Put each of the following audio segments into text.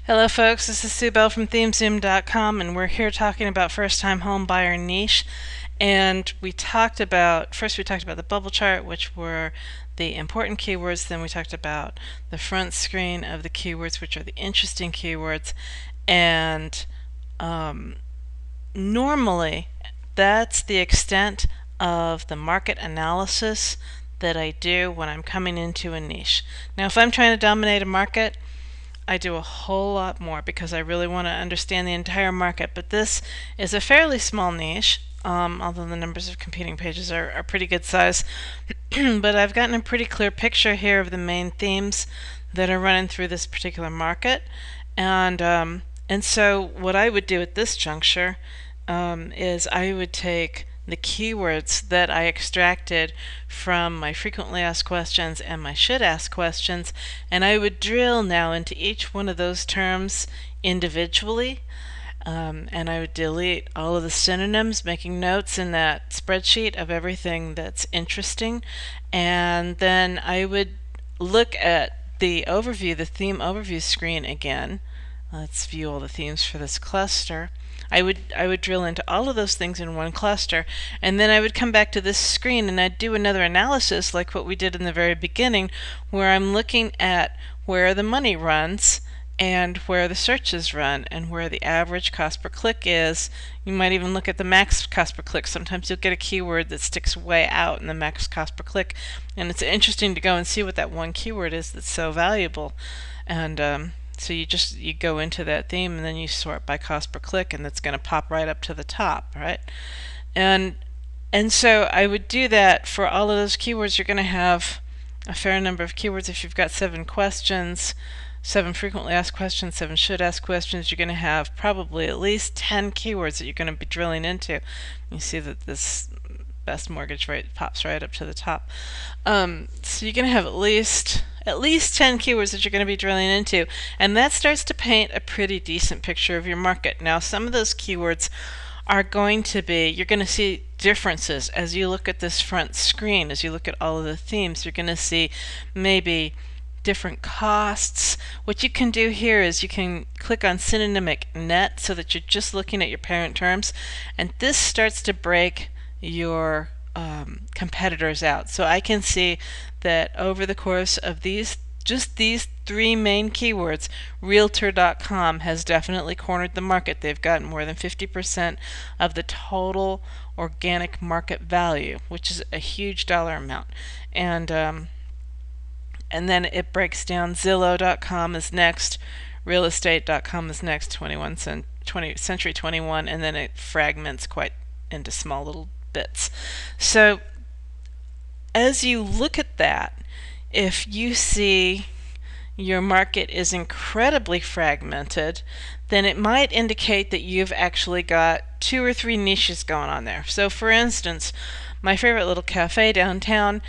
Hello folks, this is Sue Bell from ThemeZoom.com, and we're here talking about first-time home buyer niche. And we talked about the bubble chart, which were the important keywords. Then we talked about the front screen of the keywords, which are the interesting keywords. And normally that's the extent of the market analysis that I do when I'm coming into a niche. Now, if I'm trying to dominate a market, I do a whole lot more because I really want to understand the entire market. But this is a fairly small niche, although the numbers of competing pages are pretty good size. But I've gotten a pretty clear picture here of the main themes that are running through this particular market. And so what I would do at this juncture is I would take the keywords that I extracted from my frequently asked questions and my should ask questions, and I would drill now into each one of those terms individually, and I would delete all of the synonyms, making notes in that spreadsheet of everything that's interesting. And then I would look at the overview, the theme overview screen again. Let's view all the themes for this cluster. I would drill into all of those things in one cluster, and then I would come back to this screen and I'd do another analysis like what we did in the very beginning, where I'm looking at where the money runs and where the searches run and where the average cost per click is. You might even look at the max cost per click. Sometimes you'll get a keyword that sticks way out in the max cost per click, and it's interesting to go and see what that one keyword is that's so valuable. And so you go into that theme and then you sort by cost per click, and that's going to pop right up to the top, right? And so I would do that for all of those keywords. You're going to have a fair number of keywords. If you've got 7 questions, 7 frequently asked questions, 7 should ask questions, you're going to have probably at least 10 keywords that you're going to be drilling into. You see that this best mortgage rate pops right up to the top. So you're going to have at least 10 keywords that you're going to be drilling into, and that starts to paint a pretty decent picture of your market. Now, some of those keywords are going to be, you're going to see differences as you look at this front screen. As you look at all of the themes, you're going to see maybe different costs. What you can do here is you can click on synonymic net so that you're just looking at your parent terms, and this starts to break your competitors out. So I can see that over the course of these 3 main keywords, Realtor.com has definitely cornered the market. They've gotten more than 50% of the total organic market value, which is a huge dollar amount. And then it breaks down. Zillow.com is next, realestate.com is next, 20th Century 21, and then it fragments quite into small little bits. So as you look at that, if you see your market is incredibly fragmented, then it might indicate that you've actually got 2 or 3 niches going on there. So for instance, my favorite little cafe downtown,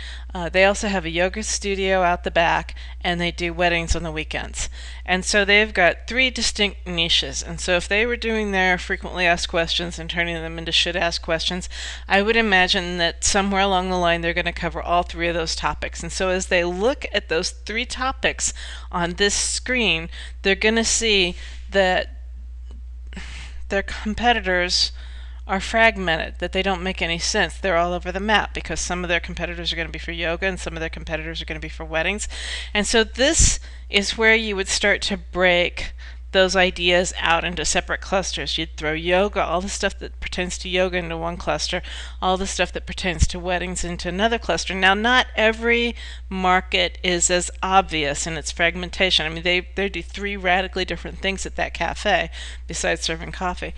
they also have a yoga studio out the back, and they do weddings on the weekends. And so they've got 3 distinct niches. And so if they were doing their frequently asked questions and turning them into should ask questions, I would imagine that somewhere along the line they're going to cover all 3 of those topics. And so as they look at those 3 topics on this screen, they're going to see that their competitors are fragmented, that they don't make any sense. They're all over the map because some of their competitors are going to be for yoga and some of their competitors are going to be for weddings. And so this is where you would start to break those ideas out into separate clusters. You'd throw yoga, all the stuff that pertains to yoga, into one cluster, all the stuff that pertains to weddings into another cluster. Now, not every market is as obvious in its fragmentation. I mean, they do 3 radically different things at that cafe besides serving coffee.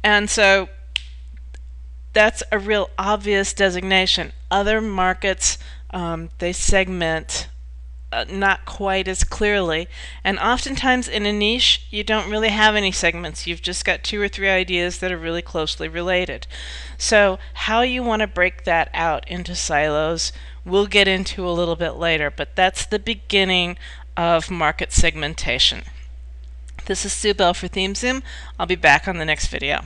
And so that's a real obvious designation. Other markets, they segment not quite as clearly, and oftentimes in a niche you don't really have any segments. You've just got 2 or 3 ideas that are really closely related. So how you want to break that out into silos we'll get into a little bit later, but that's the beginning of market segmentation. This is Sue Bell for ThemeZoom. I'll be back on the next video.